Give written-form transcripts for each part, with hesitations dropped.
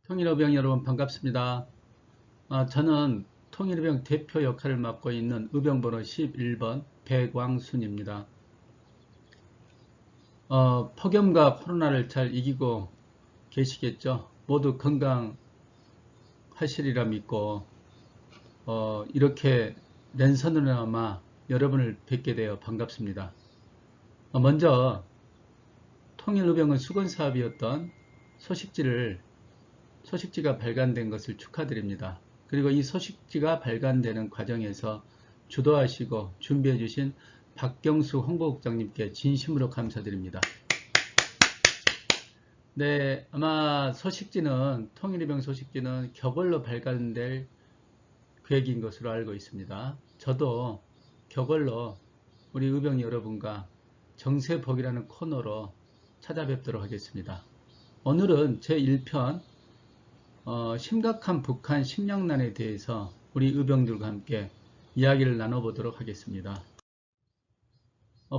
통일의병 여러분 반갑습니다. 저는 통일의병 대표 역할을 맡고 있는 의병번호 11번 백왕순입니다. 폭염과 코로나를 잘 이기고 계시겠죠? 모두 건강하시리라 믿고 이렇게 랜선으로나마 여러분을 뵙게 되어 반갑습니다. 먼저 통일의병은 수건사업이었던 소식지가 발간된 것을 축하드립니다. 그리고 이 소식지가 발간되는 과정에서 주도하시고 준비해 주신 박경수 홍보국장님께 진심으로 감사드립니다. 네, 아마 통일의병 소식지는 격월로 발간될 계획인 것으로 알고 있습니다. 저도 격월로 우리 의병 여러분과 정세복이라는 코너로 찾아뵙도록 하겠습니다. 오늘은 제1편 심각한 북한 식량난에 대해서 우리 의병들과 함께 이야기를 나눠보도록 하겠습니다.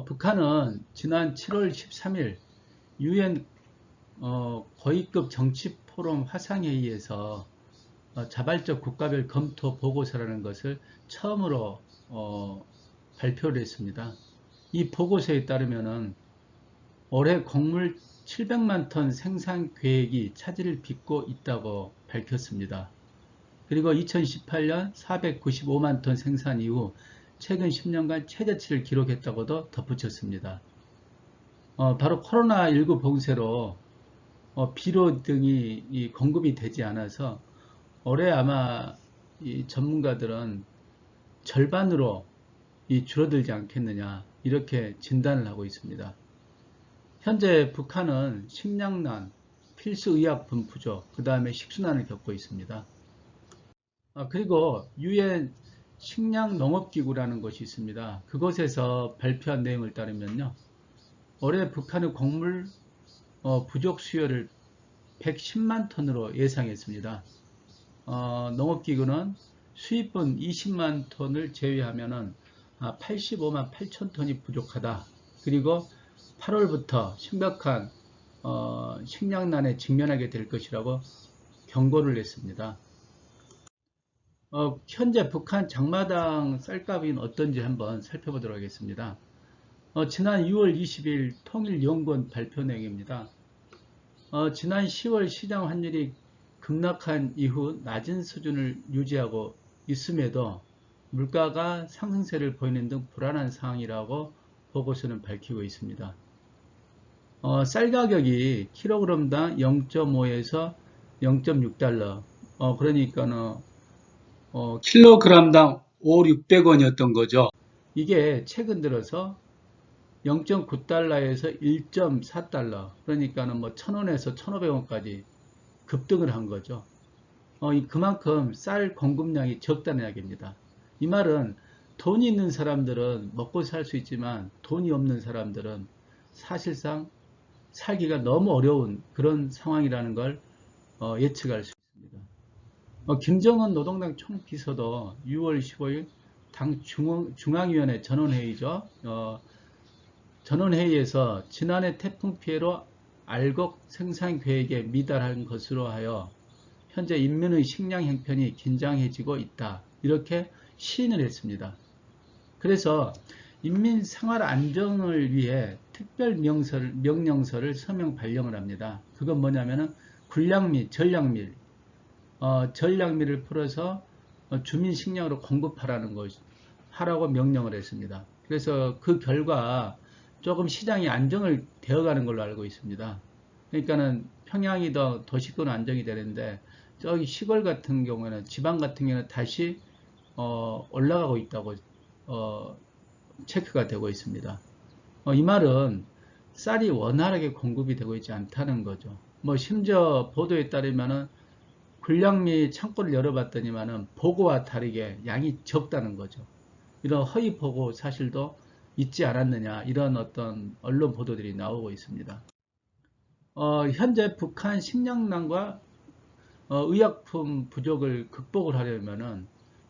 북한은 지난 7월 13일 UN 고위급 정치포럼 화상회의에서 자발적 국가별 검토 보고서라는 것을 처음으로 발표를 했습니다. 이 보고서에 따르면은 올해 곡물 700만 톤 생산 계획이 차질을 빚고 있다고 밝혔습니다. 그리고 2018년 495만 톤 생산 이후 최근 10년간 최저치를 기록했다고도 덧붙였습니다. 바로 코로나19 봉쇄로 비료 등이 공급이 되지 않아서 올해 아마 이 전문가들은 절반으로 줄어들지 않겠느냐 이렇게 진단을 하고 있습니다. 현재 북한은 식량난, 필수의약품 부족, 그 다음에 식수난을 겪고 있습니다. 그리고 UN 식량농업기구라는 것이 있습니다. 그곳에서 발표한 내용을 따르면요. 올해 북한의 곡물 부족 수요를 110만 톤으로 예상했습니다. 농업기구는 수입분 20만 톤을 제외하면 85만 8천 톤이 부족하다. 그리고 8월부터 심각한 식량난에 직면하게 될 것이라고 경고를 했습니다. 현재 북한 장마당 쌀값은 어떤지 한번 살펴보도록 하겠습니다. 지난 6월 20일 통일연구원 발표 내용입니다. 지난 10월 시장 환율이 급락한 이후 낮은 수준을 유지하고 있음에도 물가가 상승세를 보이는 등 불안한 상황이라고 보고서는 밝히고 있습니다. 쌀 가격이 킬로그램당 0.5에서 0.6달러, 그러니까는 킬로그램당 5, 600원이었던 거죠. 이게 최근 들어서 0.9달러에서 1.4달러, 그러니까는 뭐 1000원에서 1500원까지 급등을 한 거죠. 그만큼 쌀 공급량이 적다는 이야기입니다. 이 말은 돈이 있는 사람들은 먹고 살 수 있지만 돈이 없는 사람들은 사실상 살기가 너무 어려운 그런 상황이라는 걸 예측할 수 있습니다. 김정은 노동당 총비서도 6월 15일 당 중앙위원회 전원회의죠. 전원회의에서 지난해 태풍 피해로 알곡 생산 계획에 미달한 것으로 하여 현재 인민의 식량 형편이 긴장해지고 있다. 이렇게 시인을 했습니다. 그래서 인민 생활 안정을 위해 특별 명령서를 서명 발령을 합니다. 그건 뭐냐면은 군량미, 전량미를 풀어서 주민 식량으로 공급하라는 것, 하라고 명령을 했습니다. 그래서 그 결과 조금 시장이 안정을 되어가는 걸로 알고 있습니다. 그러니까는 평양이 더 도시권 안정이 되는데 저기 시골 같은 경우에는 지방 같은 경우는 다시 올라가고 있다고 체크가 되고 있습니다. 이 말은 쌀이 원활하게 공급이 되고 있지 않다는 거죠. 뭐 심지어 보도에 따르면은 군량미 창고를 열어봤더니만은 보고와 다르게 양이 적다는 거죠. 이런 허위 보고 사실도 있지 않았느냐 이런 어떤 언론 보도들이 나오고 있습니다. 현재 북한 식량난과 의약품 부족을 극복을 하려면은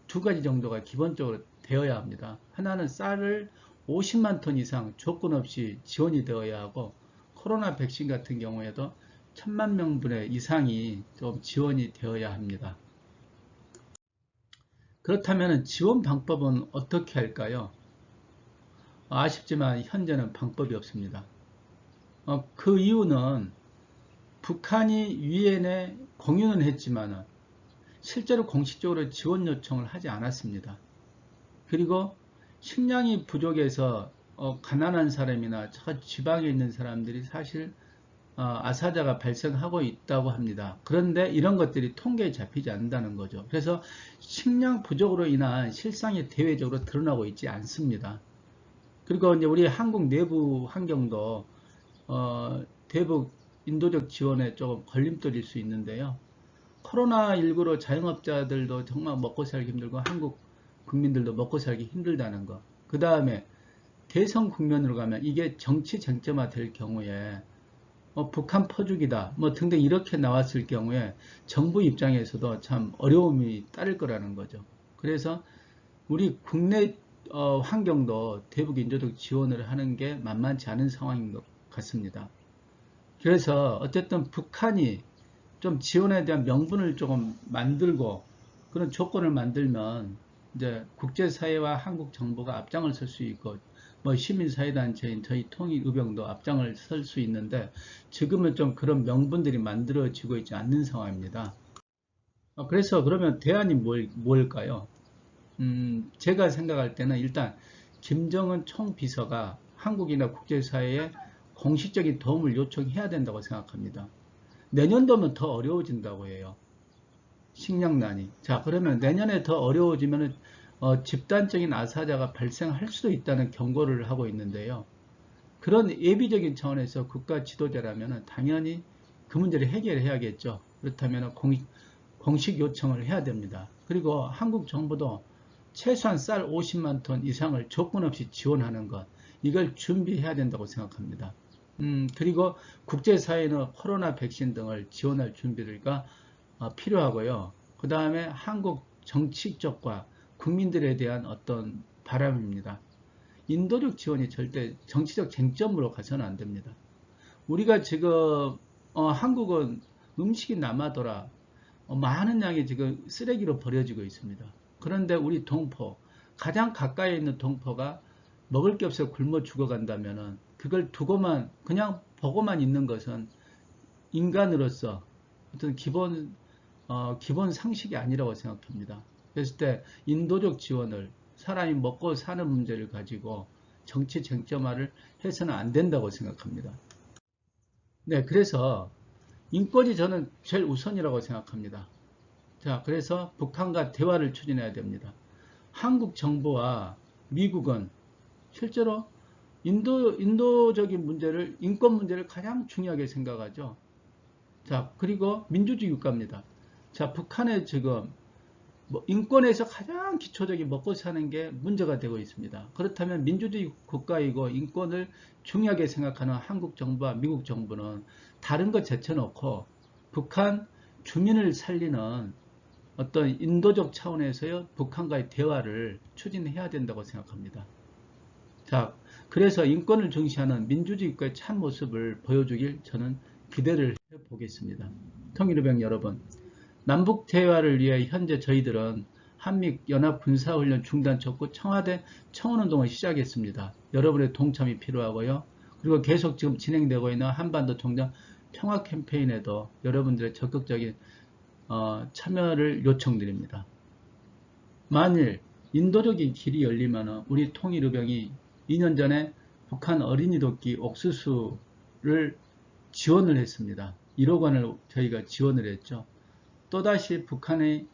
두 가지 정도가 기본적으로 되어야 합니다. 하나는 쌀을 50만 톤 이상 조건 없이 지원이 되어야 하고 코로나 백신 같은 경우에도 천만 명분의 이상이 좀 지원이 되어야 합니다. 그렇다면 지원 방법은 어떻게 할까요? 아쉽지만 현재는 방법이 없습니다. 그 이유는 북한이 유엔에 공유는 했지만 실제로 공식적으로 지원 요청을 하지 않았습니다. 그리고 식량이 부족해서 가난한 사람이나 저 지방에 있는 사람들이 사실 아사자가 발생하고 있다고 합니다. 그런데 이런 것들이 통계에 잡히지 않는다는 거죠. 그래서 식량 부족으로 인한 실상이 대외적으로 드러나고 있지 않습니다. 그리고 이제 우리 한국 내부 환경도 대북 인도적 지원에 조금 걸림돌일 수 있는데요. 코로나19로 자영업자들도 정말 먹고 살기 힘들고 한국 국민들도 먹고 살기 힘들다는 거. 그 다음에 대선 국면으로 가면 이게 정치 쟁점화 될 경우에 북한 퍼주기다 뭐 등등 이렇게 나왔을 경우에 정부 입장에서도 참 어려움이 따를 거라는 거죠. 그래서 우리 국내 환경도 대북 인도적 지원을 하는 게 만만치 않은 상황인 것 같습니다. 그래서 어쨌든 북한이 좀 지원에 대한 명분을 조금 만들고 그런 조건을 만들면 이제 국제사회와 한국 정부가 앞장을 설 수 있고 뭐 시민사회단체인 저희 통일의병도 앞장을 설 수 있는데 지금은 좀 그런 명분들이 만들어지고 있지 않는 상황입니다. 그래서 그러면 대안이 뭘까요? 제가 생각할 때는 일단 김정은 총비서가 한국이나 국제사회에 공식적인 도움을 요청해야 된다고 생각합니다. 내년도면 더 어려워진다고 해요. 식량난이. 자, 그러면 내년에 더 어려워지면 집단적인 아사자가 발생할 수도 있다는 경고를 하고 있는데요. 그런 예비적인 차원에서 국가 지도자라면 당연히 그 문제를 해결해야겠죠. 그렇다면 공식 요청을 해야 됩니다. 그리고 한국 정부도 최소한 쌀 50만 톤 이상을 조건 없이 지원하는 것, 이걸 준비해야 된다고 생각합니다. 그리고 국제사회는 코로나 백신 등을 지원할 준비가 필요하고요. 그 다음에 한국 정치 쪽과 국민들에 대한 어떤 바람입니다. 인도적 지원이 절대 정치적 쟁점으로 가서는 안 됩니다. 우리가 지금 한국은 음식이 남아돌아 많은 양이 지금 쓰레기로 버려지고 있습니다. 그런데 우리 동포, 가장 가까이 있는 동포가 먹을 게 없어 굶어 죽어간다면은 그걸 두고만 그냥 보고만 있는 것은 인간으로서 어떤 기본 상식이 아니라고 생각합니다. 그랬을 때 인도적 지원을 사람이 먹고 사는 문제를 가지고 정치 쟁점화를 해서는 안 된다고 생각합니다. 네, 그래서 인권이 저는 제일 우선이라고 생각합니다. 자, 그래서 북한과 대화를 추진해야 됩니다. 한국 정부와 미국은 실제로 인도적인 문제를, 인권 문제를 가장 중요하게 생각하죠. 자, 그리고 민주주의 국가입니다. 자, 북한의 지금 인권에서 가장 기초적인 먹고 사는 게 문제가 되고 있습니다. 그렇다면 민주주의 국가이고 인권을 중요하게 생각하는 한국 정부와 미국 정부는 다른 것 제쳐놓고 북한 주민을 살리는 어떤 인도적 차원에서의 북한과의 대화를 추진해야 된다고 생각합니다. 자, 그래서 인권을 중시하는 민주주의 국가의 참 모습을 보여주길 저는 기대를 해보겠습니다. 통일의병 여러분, 남북 대화를 위해 현재 저희들은 한미연합군사훈련 중단 촉구 청와대 청원운동을 시작했습니다. 여러분의 동참이 필요하고요. 그리고 계속 지금 진행되고 있는 한반도 종전 평화 캠페인에도 여러분들의 적극적인 참여를 요청드립니다. 만일 인도적인 길이 열리면 우리 통일의병이 2년 전에 북한 어린이 돕기 옥수수를 지원을 했습니다. 1억 원을 저희가 지원을 했죠. 또다시 북한에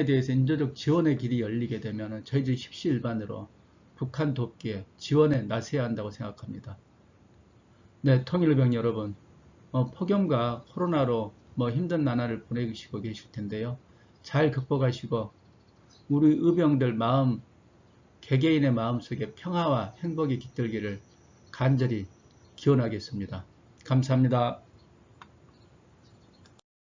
대해서 인도적 지원의 길이 열리게 되면 저희들이 십시일반으로 북한 돕기에 지원에 나서야 한다고 생각합니다. 네, 통일의병 여러분, 폭염과 코로나로 힘든 나날을 보내시고 계실 텐데요. 잘 극복하시고 우리 의병들 마음, 개개인의 마음속에 평화와 행복이 깃들기를 간절히 기원하겠습니다. 감사합니다.